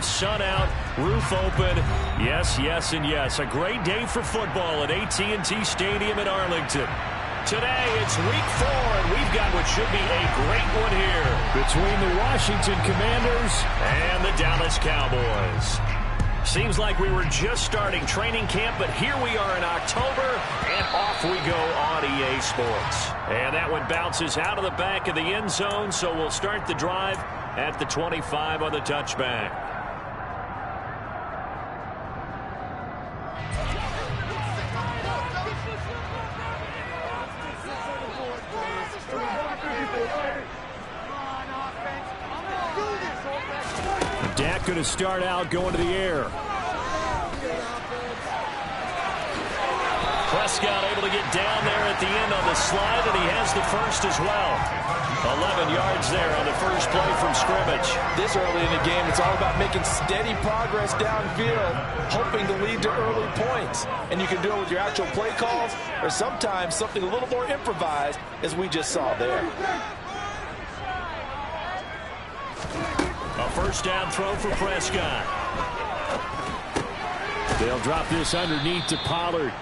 Sun out, roof open. Yes, yes, and yes. A great day for football at AT&T Stadium in Arlington. Today, it's week 4, and we've got what should be a great one here between the Washington Commanders and the Dallas Cowboys. Seems like we were just starting training camp, but here we are in October, and off we go on EA Sports. And that one bounces out of the back of the end zone, so we'll start the drive at the 25 on the touchback. Dak going to start out going to the air. Prescott able to get down there at the end on the slide, and he has the first as well. 11 yards there on the first play from scrimmage. This early in the game, it's all about making steady progress downfield, hoping to lead to early points. And you can do it with your actual play calls, or sometimes something a little more improvised, as we just saw there. A first down throw for Prescott. They'll drop this underneath to Pollard.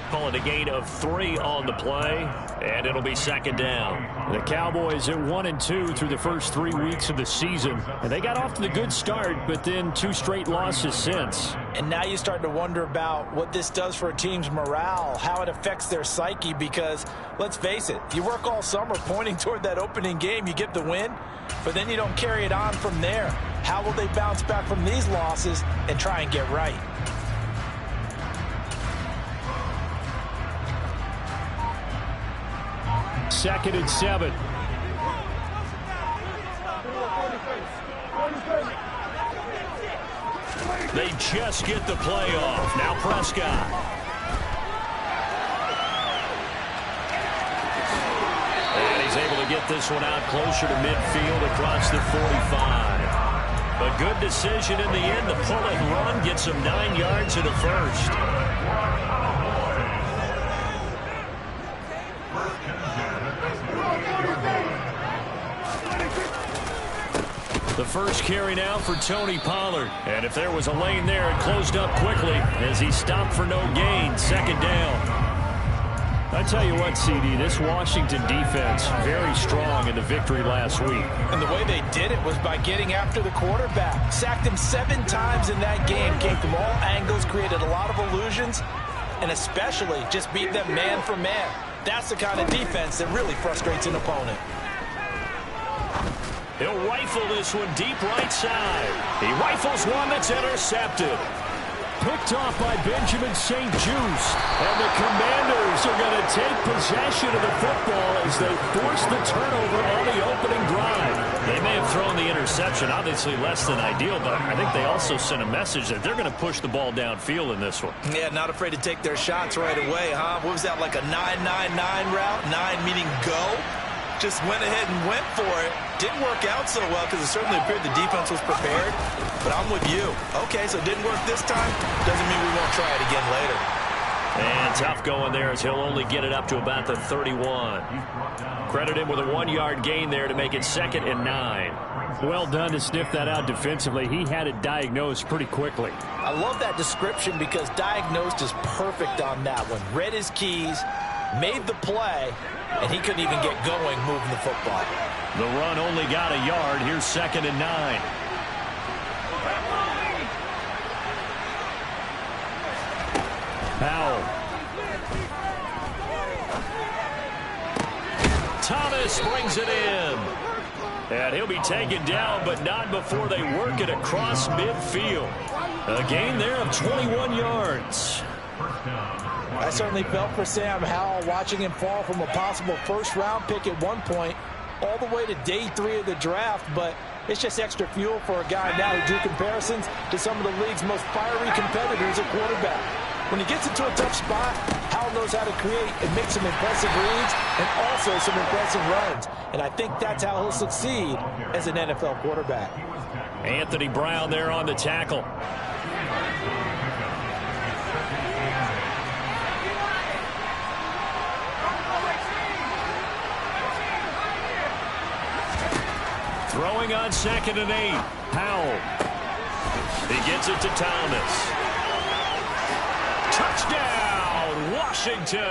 Calling a gain of 3 on the play, and it'll be second down. The Cowboys at 1-2 through the first 3 weeks of the season, and they got off to the good start, but then 2 straight losses since. And now you start to wonder about what this does for a team's morale, how it affects their psyche, because let's face it, you work all summer pointing toward that opening game, you get the win, but then you don't carry it on from there. How will they bounce back from these losses and try and get right? Second and 7. They just get the play off. Now Prescott. And he's able to get this one out closer to midfield across the 45. A good decision in the end to pull it and run. Gets him 9 yards in the first. The first carry now for Tony Pollard. And if there was a lane there, it closed up quickly as he stopped for no gain. Second down. I tell you what, CD, this Washington defense, very strong in the victory last week. And the way they did it was by getting after the quarterback. Sacked him 7 times in that game. Came from all angles, created a lot of illusions, and especially just beat them man for man. That's the kind of defense that really frustrates an opponent. He'll rifle this one deep right side. He rifles one that's intercepted. Picked off by Benjamin St. Juice. And the Commanders are going to take possession of the football as they force the turnover on the opening drive. They may have thrown the interception, obviously less than ideal, but I think they also sent a message that they're going to push the ball downfield in this one. Yeah, not afraid to take their shots right away, huh? What was that, like a 9-9-9 route? 9 meaning go? Just went ahead and went for it. Didn't work out so well because it certainly appeared the defense was prepared. But I'm with you. Okay, so it didn't work this time. Doesn't mean we won't try it again later. And tough going there as he'll only get it up to about the 31. Credit him with a 1-yard gain there to make it 2nd and 9. Well done to sniff that out defensively. He had it diagnosed pretty quickly. I love that description because diagnosed is perfect on that one. Read his keys, made the play, and he couldn't even get going moving the football. The run only got a yard. Here's 2nd and 9. Powell. Thomas brings it in. And he'll be taken down, but not before they work it across midfield. A gain there of 21 yards. I certainly felt for Sam Howell watching him fall from a possible first-round pick at one point all the way to day 3 of the draft, but it's just extra fuel for a guy now who drew comparisons to some of the league's most fiery competitors at quarterback. When he gets into a tough spot, Howell knows how to create and make some impressive reads and also some impressive runs. And I think that's how he'll succeed as an NFL quarterback. Anthony Brown there on the tackle. Throwing on 2nd and 8. Powell. gets it to Thomas. Touchdown, Washington.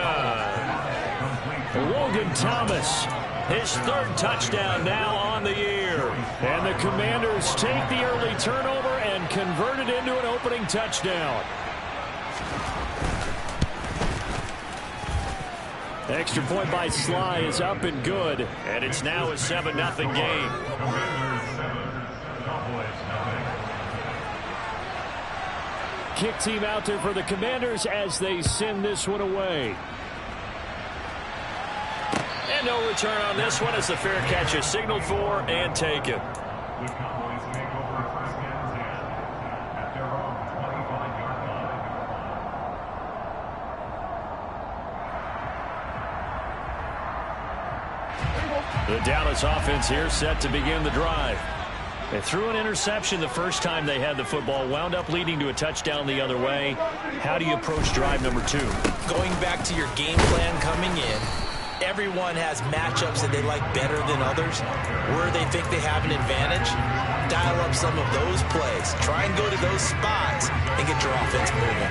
Logan Thomas, his third touchdown now on the year. And the Commanders take the early turnover and convert it into an opening touchdown. Extra point by Sly is up and good, and it's now a 7-0 game. Kick team out there for the Commanders as they send this one away. And no return on this one as the fair catch is signaled for and taken. The Dallas offense here set to begin the drive. They threw an interception the first time they had the football, wound up leading to a touchdown the other way. How do you approach drive number 2? Going back to your game plan coming in, everyone has matchups that they like better than others. Where they think they have an advantage, dial up some of those plays. Try and go to those spots and get your offense moving.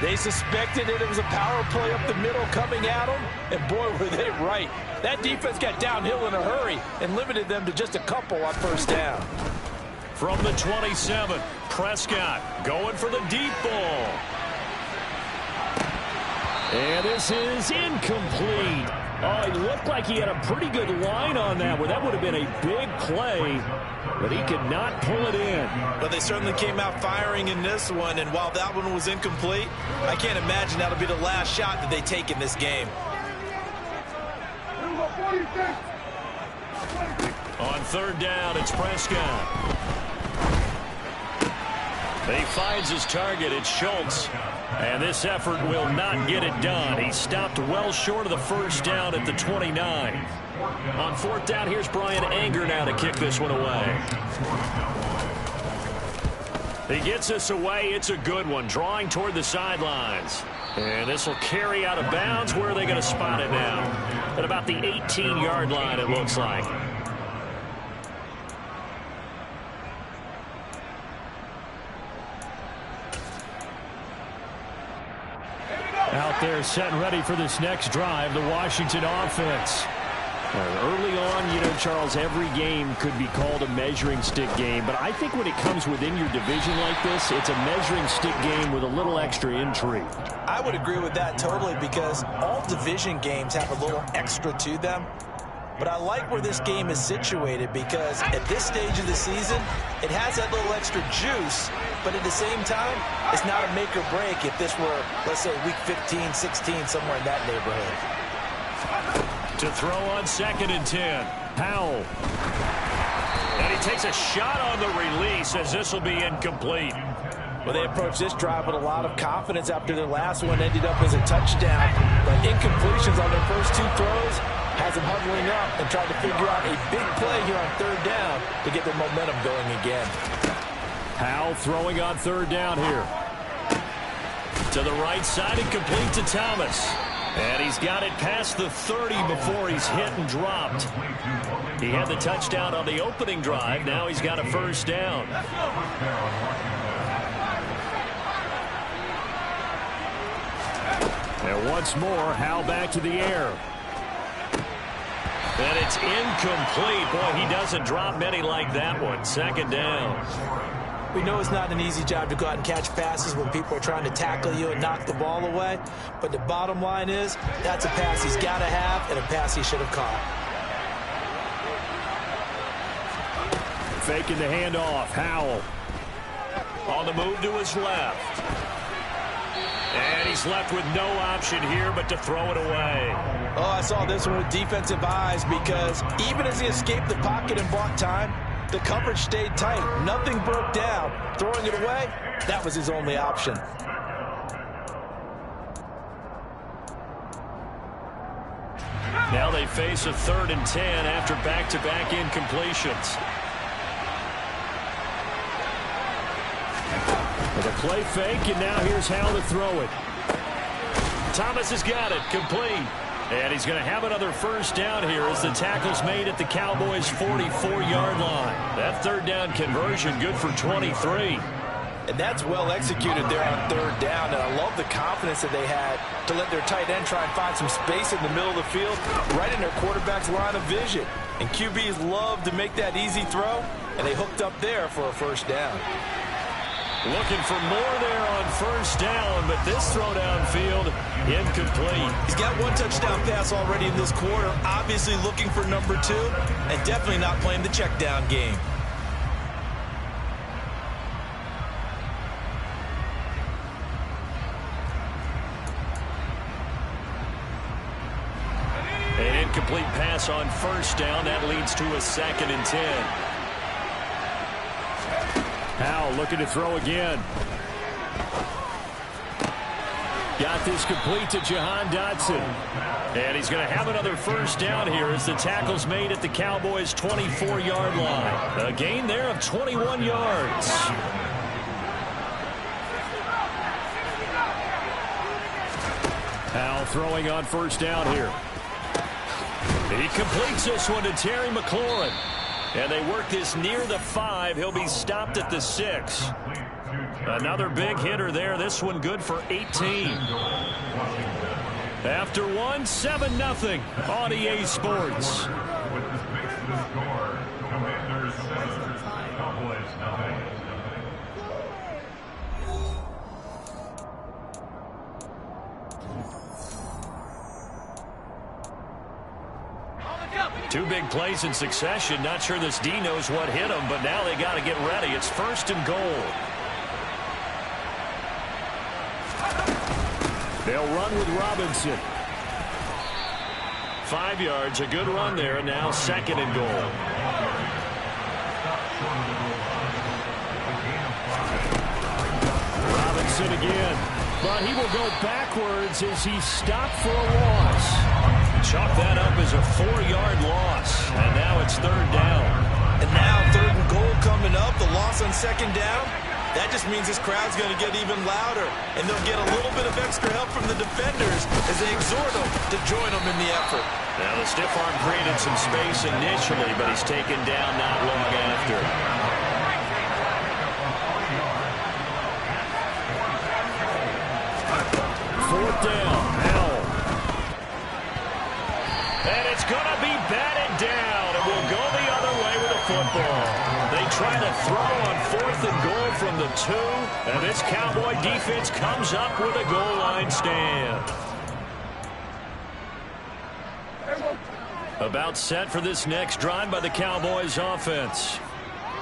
They suspected that it was a power play up the middle coming at them, and boy, were they right. That defense got downhill in a hurry and limited them to just a couple on first down. From the 27, Prescott going for the deep ball. And this is incomplete. Oh, it looked like he had a pretty good line on that one. That would have been a big play, but he could not pull it in. But they certainly came out firing in this one, and while that one was incomplete, I can't imagine that'll be the last shot that they take in this game. On third down, it's Prescott. He finds his target. It's Schultz. And this effort will not get it done. He stopped well short of the first down at the 29. On fourth down, here's Brian Anger now to kick this one away. He gets this away. It's a good one, drawing toward the sidelines. And this will carry out of bounds. Where are they going to spot it now? At about the 18-yard line, it looks like. Out there set and ready for this next drive, the Washington offense. Early on, you know, Charles, every game could be called a measuring stick game. But I think when it comes within your division like this, it's a measuring stick game with a little extra intrigue. I would agree with that totally, because all division games have a little extra to them. But I like where this game is situated, because at this stage of the season, it has that little extra juice. But at the same time, it's not a make or break if this were, let's say, week 15, 16, somewhere in that neighborhood. To throw on 2nd and 10, Powell. And he takes a shot on the release as this will be incomplete. Well, they approached this drive with a lot of confidence after their last one ended up as a touchdown. But incompletions on their first 2 throws has them huddling up and trying to figure out a big play here on third down to get their momentum going again. Powell throwing on third down here. To the right side and complete to Thomas. And he's got it past the 30 before he's hit and dropped. He had the touchdown on the opening drive. Now he's got a first down. And once more, Howell back to the air. And it's incomplete. Boy, he doesn't drop many like that one. 2nd down. We know it's not an easy job to go out and catch passes when people are trying to tackle you and knock the ball away. But the bottom line is, that's a pass he's got to have and a pass he should have caught. Faking the handoff. Howell on the move to his left. And he's left with no option here but to throw it away. Oh, I saw this one with defensive eyes, because even as he escaped the pocket and bought time, the coverage stayed tight. Nothing broke down. Throwing it away, that was his only option. Now they face a 3rd and 10 after back-to-back incompletions. With a play fake, and now here's Howell to throw it. Thomas has got it, complete. And he's going to have another first down here as the tackle's made at the Cowboys' 44-yard line. That third down conversion good for 23. And that's well executed there on third down. And I love the confidence that they had to let their tight end try and find some space in the middle of the field, right in their quarterback's line of vision. And QBs love to make that easy throw, and they hooked up there for a first down. Looking for more there on first down, but this throw downfield incomplete. He's got one touchdown pass already in this quarter, obviously looking for number 2, and definitely not playing the check down game. An incomplete pass on first down. That leads to a 2nd and 10. Howell looking to throw again. Got this complete to Jahan Dotson. And he's going to have another first down here as the tackle's made at the Cowboys' 24-yard line. A gain there of 21 yards. Howell throwing on first down here. He completes this one to Terry McLaurin. And they work this near the 5. He'll be stopped at the 6. Another big hitter there. This one good for 18. After one, 7-0 on EA Sports. Two big plays in succession. Not sure this D knows what hit him, but now they got to get ready. It's 1st and goal. They'll run with Robinson. 5 yards, a good run there, and now 2nd and goal. Robinson again, but he will go backwards as he's stopped for a loss. Chalk that up as a 4-yard loss, and now it's 3rd down. And now 3rd and goal coming up, the loss on 2nd down. That just means this crowd's going to get even louder, and they'll get a little bit of extra help from the defenders as they exhort them to join them in the effort. Now the stiff arm created some space initially, but he's taken down not long after. Fourth down, Howell. And it's going to be batted down. It will go the other way with the football. They try to throw on 4th and goal from the 2. And this Cowboy defense comes up with a goal line stand. About set for this next drive by the Cowboys offense.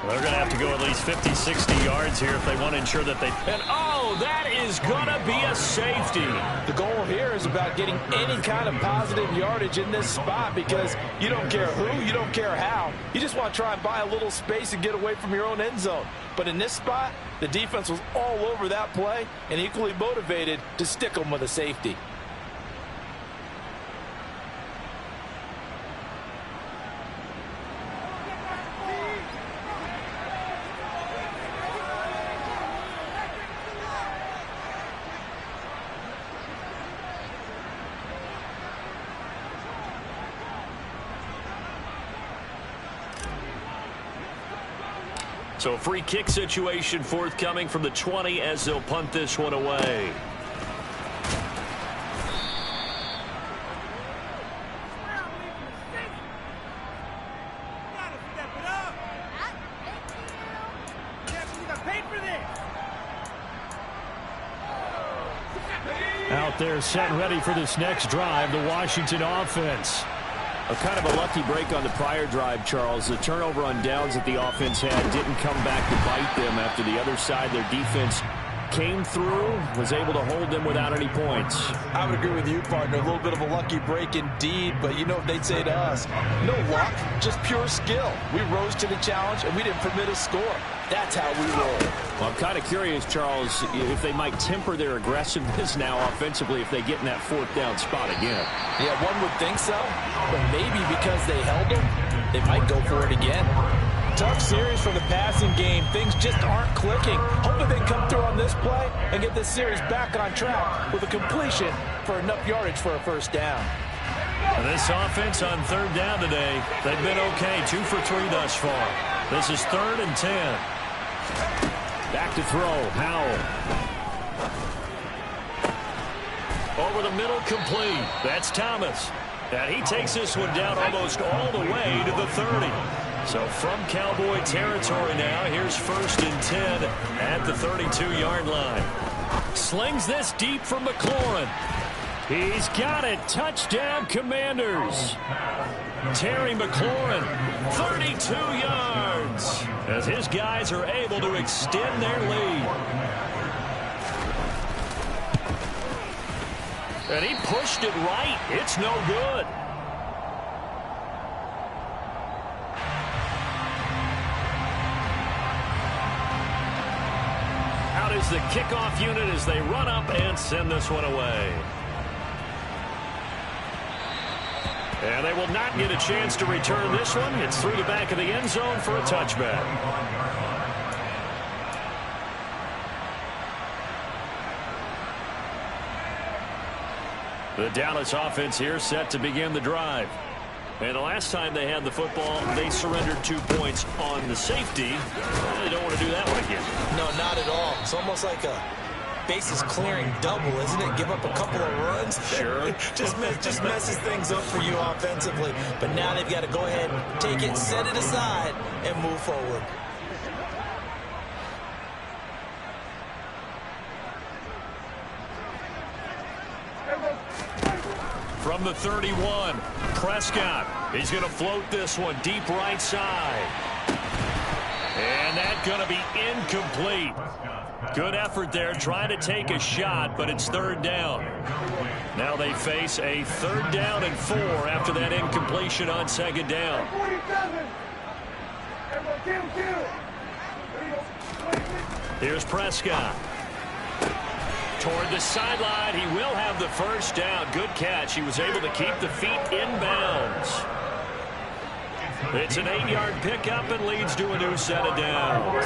They're going to have to go at least 50, 60 yards here if they want to ensure that they... And, oh, that is going to be a safety. The goal here is about getting any kind of positive yardage in this spot because you don't care who, you don't care how. You just want to try and buy a little space and get away from your own end zone. But in this spot, the defense was all over that play and equally motivated to stick them with a safety. So free kick situation forthcoming from the 20 as they'll punt this one away. Out there set ready for this next drive, the Washington offense. A kind of a lucky break on the prior drive, Charles. The turnover on downs that the offense had didn't come back to bite them after the other side. Their defense came through, was able to hold them without any points. I would agree with you, partner. A little bit of a lucky break indeed, but you know what they'd say to us? No luck, just pure skill. We rose to the challenge, and we didn't permit a score. That's how we roll. Well, I'm kind of curious, Charles, if they might temper their aggressiveness now offensively if they get in that 4th down spot again. Yeah, one would think so, but maybe because they held them, they might go for it again. Tough series for the passing game. Things just aren't clicking. Hoping they come through on this play and get this series back on track with a completion for enough yardage for a first down. This offense on 3rd down today, they've been okay. 2 for 3 thus far. This is 3rd and 10. Back to throw. Howell. Over the middle, complete. That's Thomas. And he takes this one down almost all the way to the 30. So from Cowboy territory now, here's 1st and 10 at the 32-yard line. Slings this deep from McLaurin. He's got it. Touchdown, Commanders. Terry McLaurin, 32 yards, as his guys are able to extend their lead. And he pushed it right. It's no good. Out is the kickoff unit as they run up and send this one away. And they will not get a chance to return this one. It's through the back of the end zone for a touchback. The Dallas offense here set to begin the drive. And the last time they had the football, they surrendered 2 points on the safety. They don't want to do that one again. No, not at all. It's almost like a bases clearing double, isn't it? Give up a couple of runs. Sure. just messes things up for you offensively. But now they've got to go ahead, take it, set it aside, and move forward. From the 31, Prescott. He's going to float this one deep right side. And that's going to be incomplete. Good effort there, trying to take a shot, but it's 3rd down. Now they face a 3rd down and 4 after that incompletion on 2nd down. Here's Prescott. Toward the sideline, he will have the 1st down. Good catch. He was able to keep the feet in bounds. It's an 8-yard pickup and leads to a new set of downs.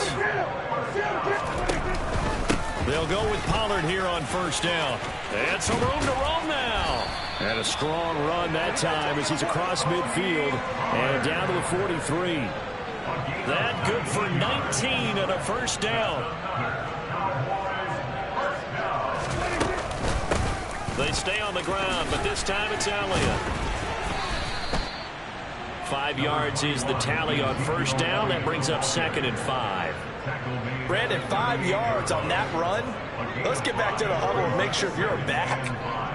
They'll go with Pollard here on 1st down. And some room to roam now. And a strong run that time as he's across midfield and down to the 43. That good for 19 and a 1st down. They stay on the ground, but this time it's Elliott. 5 yards is the tally on 1st down. That brings up 2nd and 5. Brandon, 5 yards on that run. Let's get back to the huddle and make sure if you're a back,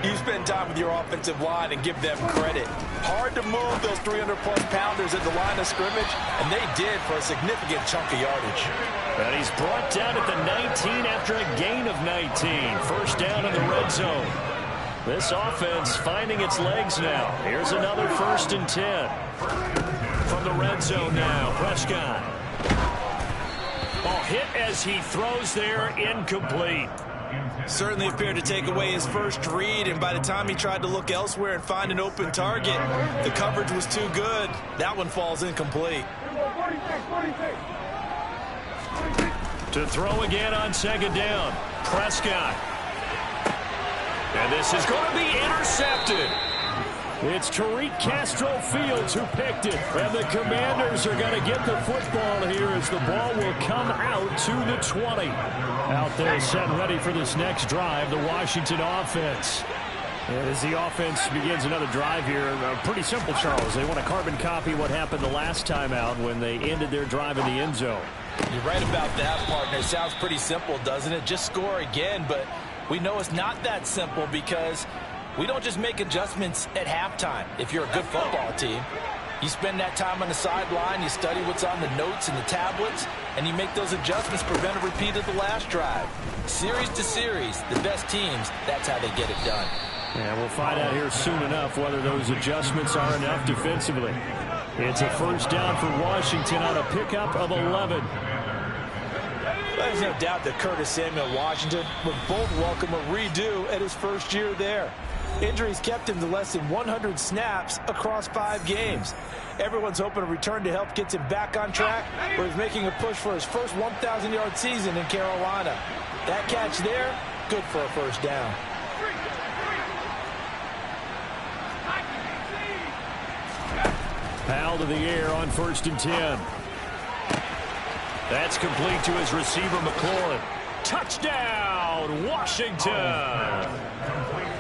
you spend time with your offensive line and give them credit. Hard to move those 300-plus pounders at the line of scrimmage, and they did for a significant chunk of yardage. And he's brought down at the 19 after a gain of 19. 1st down in the red zone. This offense finding its legs now. Here's another 1st and 10. From the red zone now, Prescott. Ball hit as he throws there, incomplete. Certainly appeared to take away his first read, and by the time he tried to look elsewhere and find an open target, the coverage was too good. That one falls incomplete. To throw again on 2nd down, Prescott. And this is going to be intercepted. It's Tariq Castro-Fields who picked it. And the Commanders are going to get the football here as the ball will come out to the 20. Out there set ready for this next drive, the Washington offense. And as the offense begins another drive here, pretty simple, Charles. They want to carbon copy what happened the last time out when they ended their drive in the end zone. You're right about that, partner. Sounds pretty simple, doesn't it? Just score again, but we know it's not that simple because we don't just make adjustments at halftime. If you're a good football team, you spend that time on the sideline, you study what's on the notes and the tablets, and you make those adjustments, prevent a repeat of the last drive. Series to series, the best teams, that's how they get it done. Yeah, we'll find out here soon enough whether those adjustments are enough defensively. It's a 1st down for Washington on a pickup of 11. There's no doubt that Curtis Samuel Washington would both welcome a redo at his first year there. Injuries kept him to less than 100 snaps across 5 games. Everyone's hoping a return to health gets him back on track, where he's making a push for his first 1,000-yard season in Carolina. That catch there, good for a 1st down. Powell to the air on 1st and 10. That's complete to his receiver, McLaurin. Touchdown, Washington.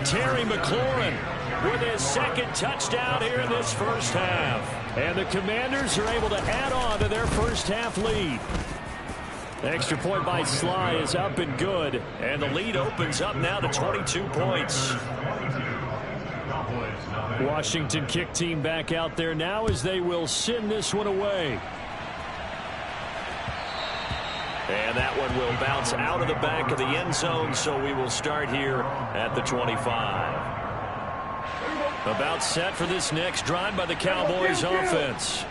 Terry McLaurin with his second touchdown here in this first half. And the Commanders are able to add on to their first half lead. Extra point by Sly is up and good. And the lead opens up now to 22 points. Washington kick team back out there now as they will send this one away. And that one will bounce out of the back of the end zone, so we will start here at the 25. About set for this next drive by the Cowboys offense.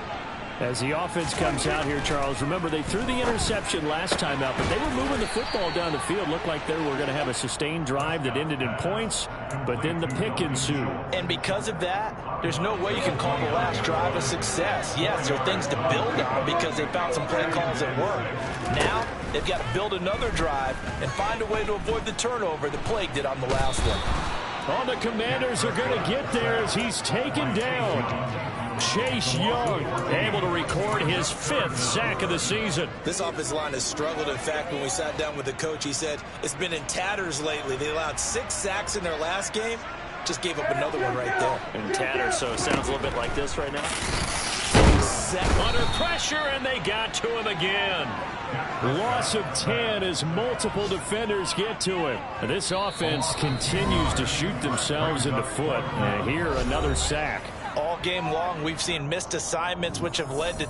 As the offense comes out here, Charles, remember they threw the interception last time out, but they were moving the football down the field. Looked like they were going to have a sustained drive that ended in points, but then the pick ensued. And because of that, there's no way you can call the last drive a success. Yes, there are things to build on because they found some play calls that work. Now, they've got to build another drive and find a way to avoid the turnover the Plague did on the last one. Oh, the Commanders are going to get there as he's taken down. Chase Young able to record his 5th sack of the season. This offensive line has struggled. In fact, when we sat down with the coach, he said it's been in tatters lately. They allowed 6 sacks in their last game. Just gave up another one right there. In tatters, so it sounds a little bit like this right now. Under pressure, and they got to him again. Loss of 10 as multiple defenders get to him. This offense continues to shoot themselves in the foot. And here, another sack. All game long, we've seen missed assignments which have led to